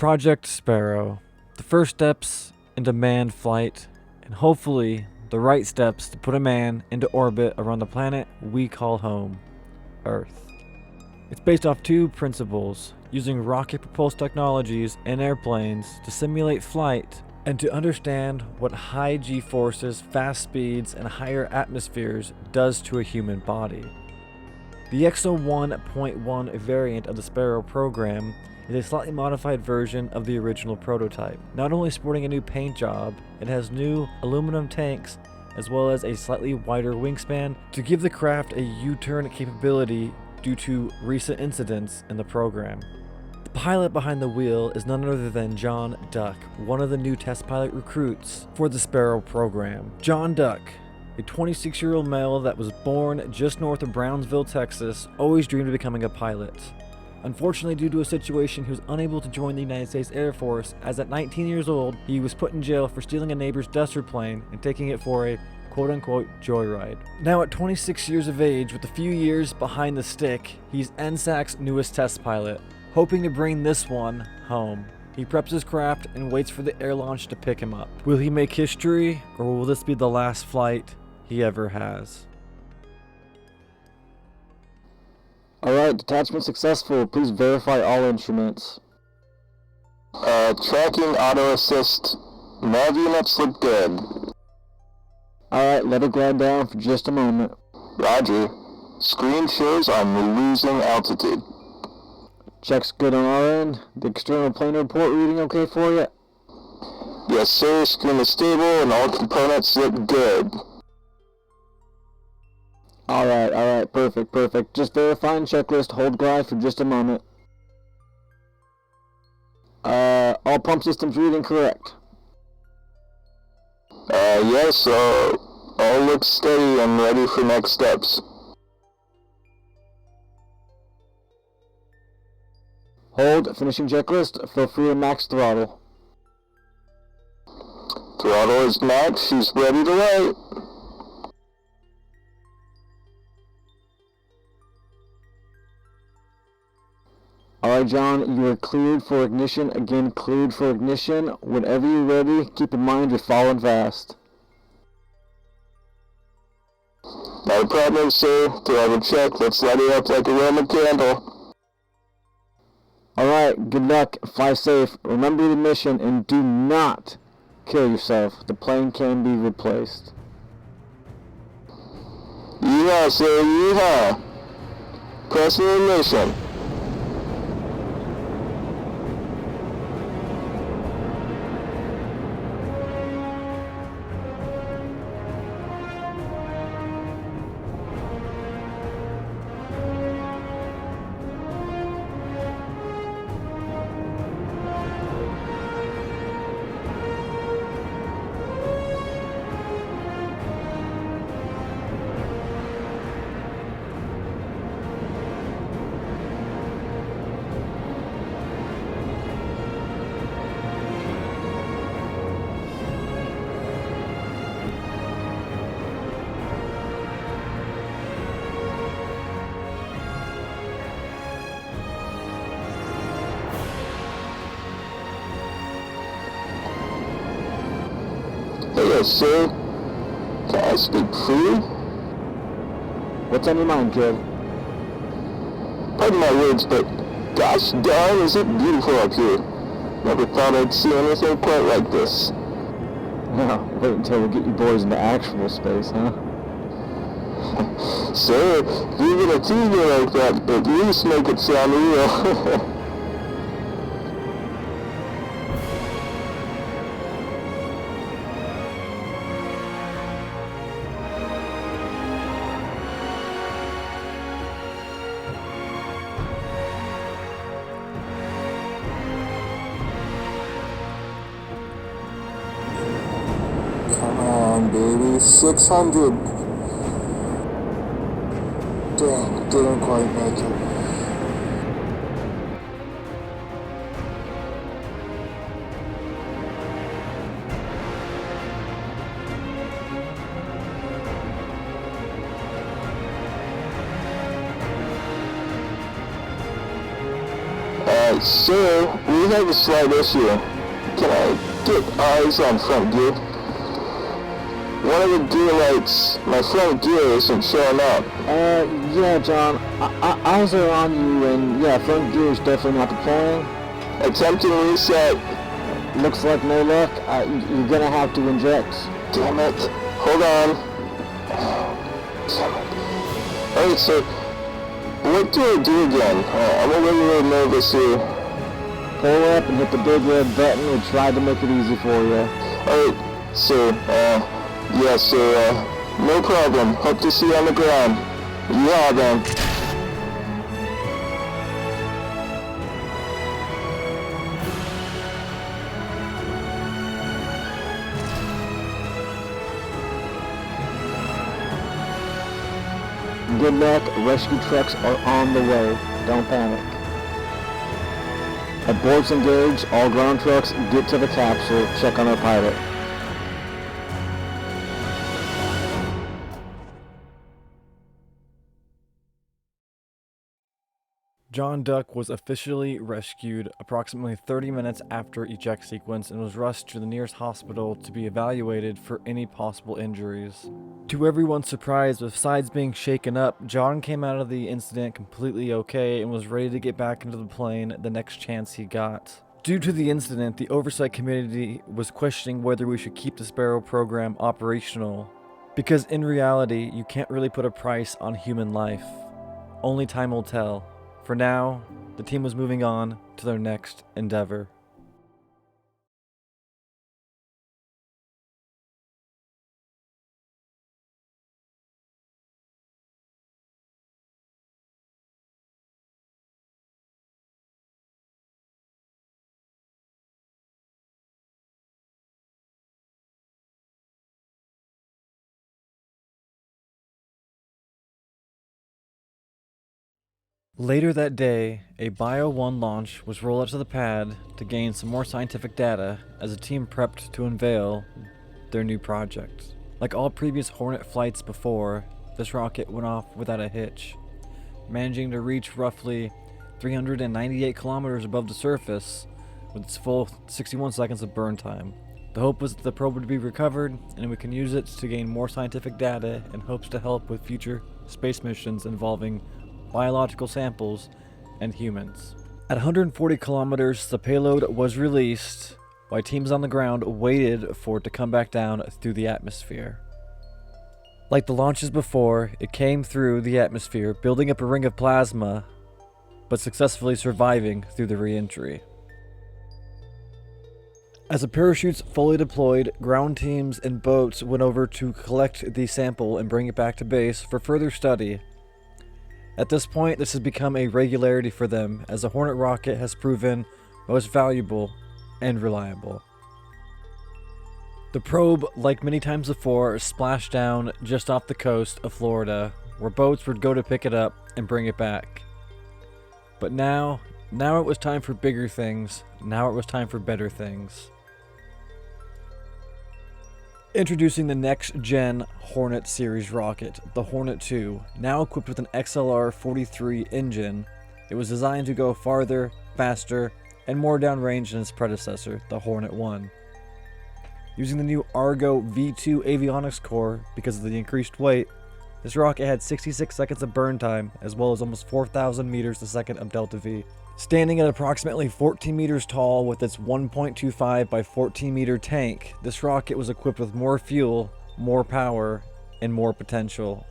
Project Sparrow, the first steps into manned flight, and hopefully the right steps to put a man into orbit around the planet we call home, Earth. It's based off two principles, using rocket-propulsed technologies and airplanes to simulate flight and to understand what high G-forces, fast speeds, and higher atmospheres does to a human body. The EXO 1.1 variant of the Sparrow program is a slightly modified version of the original prototype. Not only sporting a new paint job, it has new aluminum tanks as well as a slightly wider wingspan to give the craft a U-turn capability due to recent incidents in the program. The pilot behind the wheel is none other than John Duck, one of the new test pilot recruits for the Sparrow program. John Duck, a 26-year-old male that was born just north of Brownsville, Texas, always dreamed of becoming a pilot. Unfortunately, due to a situation, he was unable to join the United States Air Force, as at 19 years old, he was put in jail for stealing a neighbor's duster plane and taking it for a quote-unquote joyride. Now at 26 years of age, with a few years behind the stick, he's NSAC's newest test pilot, hoping to bring this one home. He preps his craft and waits for the air launch to pick him up. Will he make history, or will this be the last flight he ever has? Alright, detachment successful. Please verify all instruments. Tracking auto assist. Nav units look good. Alright, let it glide down for just a moment. Roger. Screen shows I'm losing altitude. Check's good on our end. The external plane report reading okay for you? Yes sir, screen is stable and all components look good. Alright, perfect. Just verifying checklist, hold glide for just a moment. All pump systems reading correct. Yes, all looks steady and ready for next steps. Hold, finishing checklist, feel free to max throttle. Throttle is max, she's ready to light. Alright John, you are cleared for ignition. Again, cleared for ignition. Whenever you're ready, keep in mind you're falling fast. Not a problem, sir. Throttle check, let's light it up like a Roman candle. Alright, good luck, fly safe, remember the mission, and do not kill yourself. The plane can be replaced. Yeehaw, sir, yeehaw. Pressing ignition. Hello, sir. Can I speak freely? What's on your mind, kid? Pardon my words, but gosh darn, is it beautiful up here. Never thought I'd see anything quite like this. No, wait until we get you boys into actual space, huh? Sir, if you're gonna tease me like that, at least make it sound real. Come on, baby. 600. Dang, didn't quite make it. Sir, we have a slight issue. Can I get eyes on front gear? One of the gear lights, my front gear isn't showing up. Yeah, John. Eyes are on you, and yeah, front gear is definitely not deploying. Attempting reset. Looks like no luck. You're gonna have to inject. Damn it. Hold on. Damn it. Alright, so what do I do again? I'm a little nervous here. Pull up and hit the big red button. We tried to make it easy for you. Alright, sir. Yes, sir. No problem. Hope to see you on the ground. Yeah, then. Good luck. Rescue trucks are on the way. Don't panic. Aborts engaged. All ground trucks get to the capsule. Check on our pilot. John Duck was officially rescued approximately 30 minutes after eject sequence and was rushed to the nearest hospital to be evaluated for any possible injuries. To everyone's surprise, with sides being shaken up, John came out of the incident completely okay and was ready to get back into the plane the next chance he got. Due to the incident, the oversight committee was questioning whether we should keep the Sparrow program operational, because in reality, you can't really put a price on human life. Only time will tell. For now, the team was moving on to their next endeavor. Later that day, a Bio-1 launch was rolled out to the pad to gain some more scientific data as the team prepped to unveil their new project. Like all previous Hornet flights before, this rocket went off without a hitch, managing to reach roughly 398 kilometers above the surface with its full 61 seconds of burn time. The hope was that the probe would be recovered and we can use it to gain more scientific data in hopes to help with future space missions involving biological samples and humans. At 140 kilometers, the payload was released while teams on the ground waited for it to come back down through the atmosphere. Like the launches before, it came through the atmosphere, building up a ring of plasma, but successfully surviving through the re-entry. As the parachutes fully deployed, ground teams and boats went over to collect the sample and bring it back to base for further study. At this point, this has become a regularity for them, as the Hornet rocket has proven most valuable and reliable. The probe, like many times before, splashed down just off the coast of Florida, where boats would go to pick it up and bring it back. But now it was time for bigger things. Now it was time for better things. Introducing the next-gen Hornet series rocket, the Hornet 2, now equipped with an XLR-43 engine. It was designed to go farther, faster, and more downrange than its predecessor, the Hornet 1. Using the new Argo V2 Avionics core because of the increased weight, this rocket had 66 seconds of burn time, as well as almost 4,000 meters a second of delta V. Standing at approximately 14 meters tall with its 1.25 by 14 meter tank, this rocket was equipped with more fuel, more power, and more potential.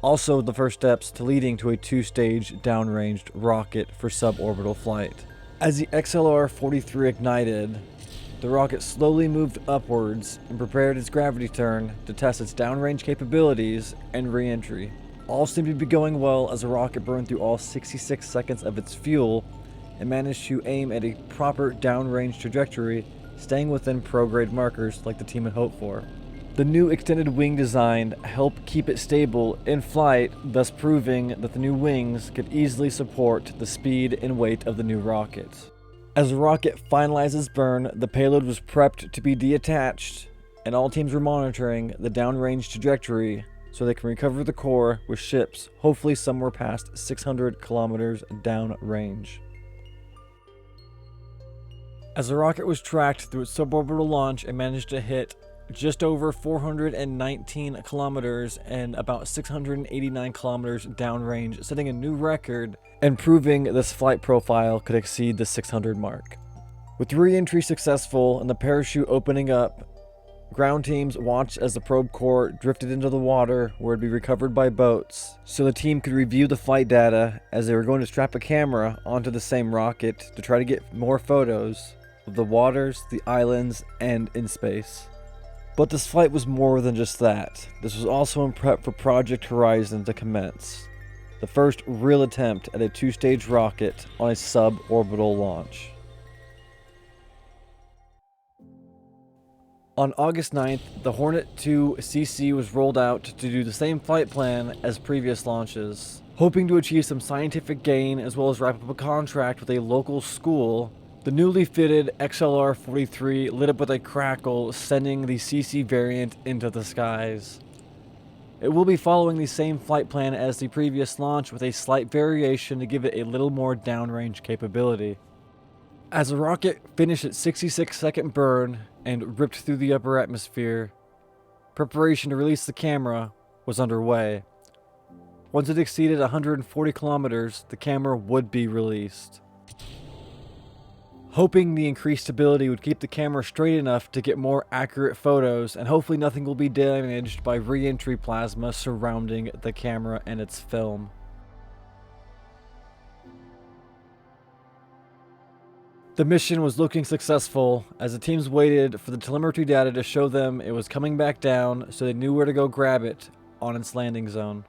Also the first steps to leading to a two-stage downranged rocket for suborbital flight. As the XLR-43 ignited, the rocket slowly moved upwards and prepared its gravity turn to test its downrange capabilities and re-entry. All seemed to be going well as the rocket burned through all 66 seconds of its fuel and managed to aim at a proper downrange trajectory, staying within prograde markers like the team had hoped for. The new extended wing design helped keep it stable in flight, thus proving that the new wings could easily support the speed and weight of the new rocket. As the rocket finalized its burn, the payload was prepped to be detached, and all teams were monitoring the downrange trajectory so they can recover the core with ships, hopefully somewhere past 600 kilometers downrange. As the rocket was tracked through its suborbital launch, it managed to hit just over 419 kilometers and about 689 kilometers downrange, setting a new record and proving this flight profile could exceed the 600 mark. With re-entry successful and the parachute opening up, ground teams watched as the probe core drifted into the water where it would be recovered by boats, so the team could review the flight data as they were going to strap a camera onto the same rocket to try to get more photos of the waters, the islands, and in space. But this flight was more than just that. This was also in prep for Project Horizon to commence, the first real attempt at a two-stage rocket on a suborbital launch. On August 9th, the Hornet 2 CC was rolled out to do the same flight plan as previous launches. Hoping to achieve some scientific gain as well as wrap up a contract with a local school, the newly fitted XLR-43 lit up with a crackle, sending the CC variant into the skies. It will be following the same flight plan as the previous launch with a slight variation to give it a little more downrange capability. As the rocket finished its 66-second burn and ripped through the upper atmosphere, preparation to release the camera was underway. Once it exceeded 140 kilometers, the camera would be released. Hoping the increased stability would keep the camera straight enough to get more accurate photos, and hopefully nothing will be damaged by re-entry plasma surrounding the camera and its film. The mission was looking successful as the teams waited for the telemetry data to show them it was coming back down, so they knew where to go grab it on its landing zone.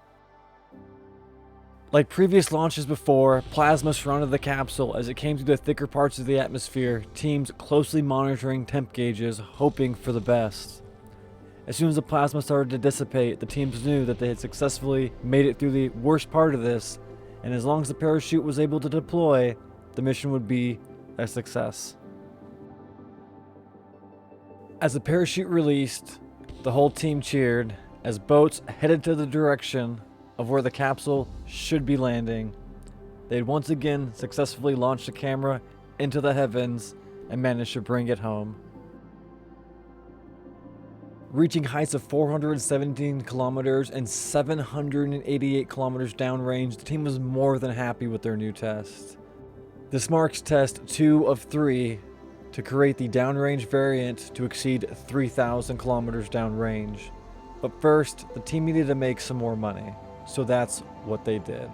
Like previous launches before, plasma surrounded the capsule as it came through the thicker parts of the atmosphere, teams closely monitoring temp gauges, hoping for the best. As soon as the plasma started to dissipate, the teams knew that they had successfully made it through the worst part of this, and as long as the parachute was able to deploy, the mission would be a success. As the parachute released, the whole team cheered as boats headed to the direction of where the capsule should be landing. They had once again successfully launched the camera into the heavens and managed to bring it home. Reaching heights of 417 kilometers and 788 kilometers downrange, the team was more than happy with their new test. This marks test 2 of 3 to create the downrange variant to exceed 3,000 kilometers downrange. But first, the team needed to make some more money, so that's what they did.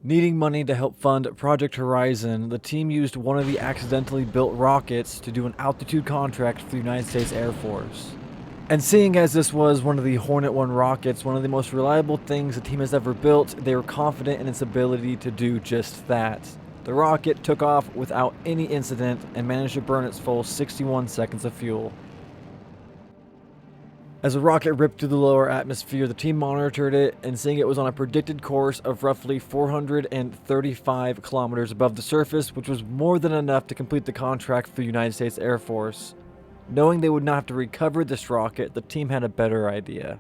Needing money to help fund Project Horizon, the team used one of the accidentally built rockets to do an altitude contract for the United States Air Force. And seeing as this was one of the Hornet 1 rockets, one of the most reliable things the team has ever built, they were confident in its ability to do just that. The rocket took off without any incident and managed to burn its full 61 seconds of fuel. As the rocket ripped through the lower atmosphere, the team monitored it, and seeing it was on a predicted course of roughly 435 kilometers above the surface, which was more than enough to complete the contract for the United States Air Force. Knowing they would not have to recover this rocket, the team had a better idea.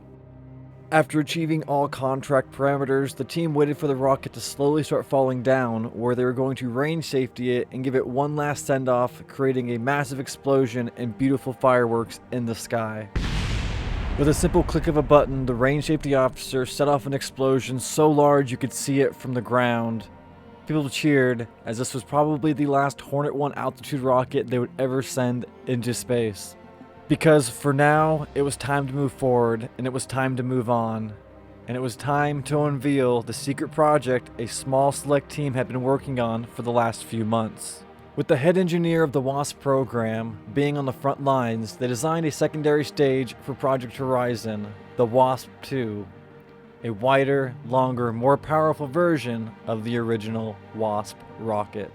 After achieving all contract parameters, the team waited for the rocket to slowly start falling down, where they were going to range safety it and give it one last send-off, creating a massive explosion and beautiful fireworks in the sky. With a simple click of a button, the range safety officer set off an explosion so large you could see it from the ground. People cheered, as this was probably the last Hornet 1 altitude rocket they would ever send into space. Because for now, it was time to move forward, and it was time to move on. And it was time to unveil the secret project a small select team had been working on for the last few months. With the head engineer of the WASP program being on the front lines, they designed a secondary stage for Project Horizon, the WASP-2, a wider, longer, more powerful version of the original WASP rocket.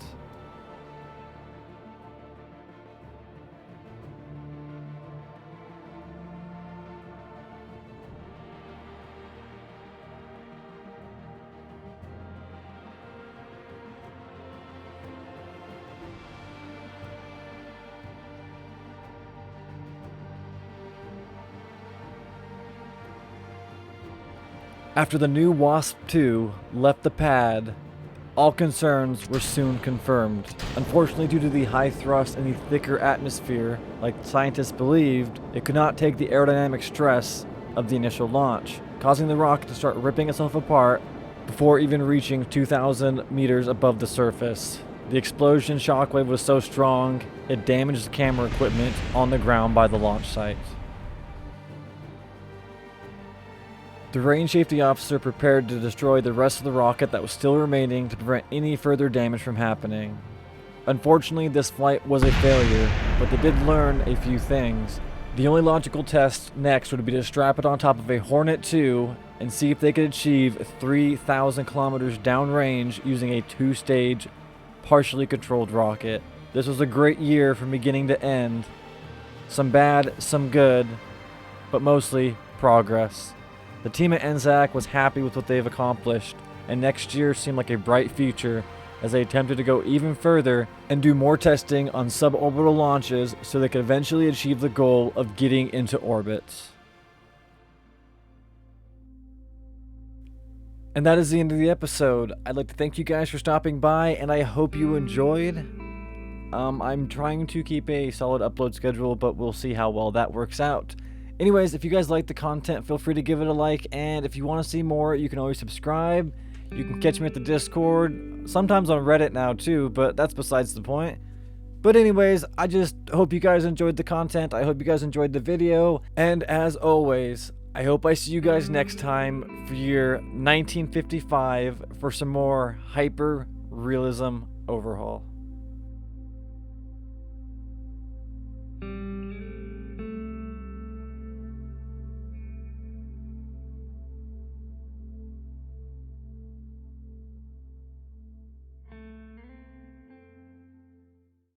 After the new WASP-2 left the pad, all concerns were soon confirmed. Unfortunately, due to the high thrust and the thicker atmosphere, like scientists believed, it could not take the aerodynamic stress of the initial launch, causing the rocket to start ripping itself apart before even reaching 2,000 meters above the surface. The explosion shockwave was so strong, it damaged the camera equipment on the ground by the launch site. The range safety officer prepared to destroy the rest of the rocket that was still remaining to prevent any further damage from happening. Unfortunately, this flight was a failure, but they did learn a few things. The only logical test next would be to strap it on top of a Hornet 2 and see if they could achieve 3,000 kilometers downrange using a two-stage, partially controlled rocket. This was a great year from beginning to end. Some bad, some good, but mostly progress. The team at NZAC was happy with what they've accomplished, and next year seemed like a bright future as they attempted to go even further and do more testing on suborbital launches so they could eventually achieve the goal of getting into orbit. And that is the end of the episode. I'd like to thank you guys for stopping by, and I hope you enjoyed. I'm trying to keep a solid upload schedule, but we'll see how well that works out. Anyways, if you guys like the content, feel free to give it a like, and if you want to see more, you can always subscribe. You can catch me at the Discord, sometimes on Reddit now too, but that's besides the point. But anyways, I just hope you guys enjoyed the content, I hope you guys enjoyed the video, and as always, I hope I see you guys next time for year 1955 for some more hyper realism overhaul.